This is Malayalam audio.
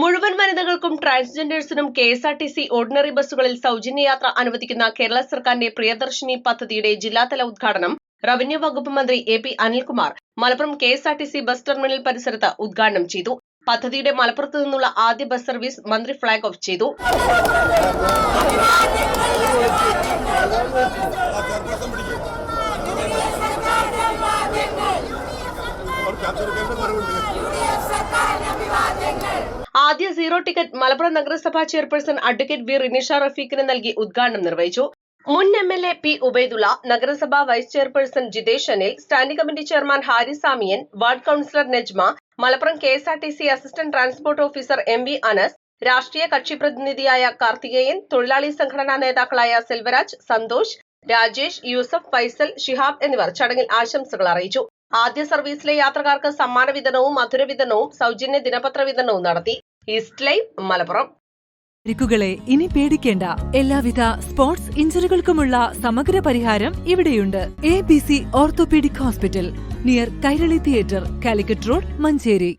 മുഴുവൻ വനിതകൾക്കും ട്രാൻസ്ജെൻഡേഴ്സിനും കെഎസ്ആർടിസി ഓർഡിനറി ബസ്സുകളിൽ സൗജന്യ യാത്ര അനുവദിക്കുന്ന കേരള സർക്കാരിന്റെ പ്രിയദർശിനി പദ്ധതിയുടെ ജില്ലാതല ഉദ്ഘാടനം റവന്യൂ വകുപ്പ് മന്ത്രി A P. Anilkumar Malappuram KSRTC bus terminal പരിസരത്ത് ഉദ്ഘാടനം ചെയ്തു. പദ്ധതിയുടെ മലപ്പുറത്ത് നിന്നുള്ള ആദ്യ ബസ് സർവീസ് മന്ത്രി ഫ്ളാഗ് ഓഫ് ചെയ്തു. ആദ്യ സീറോ ടിക്കറ്റ് മലപ്പുറം നഗരസഭാ ചെയർപേഴ്സൺ അഡ്വക്കേറ്റ് വി റിനിഷ റഫീഖിന് നൽകി ഉദ്ഘാടനം നിർവഹിച്ചു. മുൻ എംഎൽഎ പി ഉബൈദുള്ള, നഗരസഭാ vice chairperson Jithesh Anil, standing committee chairman Haris Samiyan, ward councillor Najma, Malappuram KSRTC assistant transport officer M V. Anas, രാഷ്ട്രീയ കക്ഷി പ്രതിനിധിയായ കാർത്തികേയൻ, തൊഴിലാളി സംഘടനാ നേതാക്കളായ സെൽവരാജ്, സന്തോഷ്, രാജേഷ്, യൂസഫ്, ഫൈസൽ, ഷിഹാബ് എന്നിവർ ചടങ്ങിൽ ആശംസകൾ അറിയിച്ചു. ആദ്യ സർവീസിലെ യാത്രക്കാർക്ക് സമ്മാന വിതരണവും മധുര വിതരണവും സൗജന്യ ദിനപത്ര വിതരണവും നടത്തി. East live Malappuram. പരിക്കുകളെ ഇനി പേടിക്കേണ്ട. എല്ലാവിധ സ്പോർട്സ് ഇഞ്ചുറികൾക്കുമുള്ള സമഗ്ര പരിഹാരം ഇവിടെയുണ്ട്. ABC orthopaedic hospital, near Kairali theatre, Calicut road, Manjeri.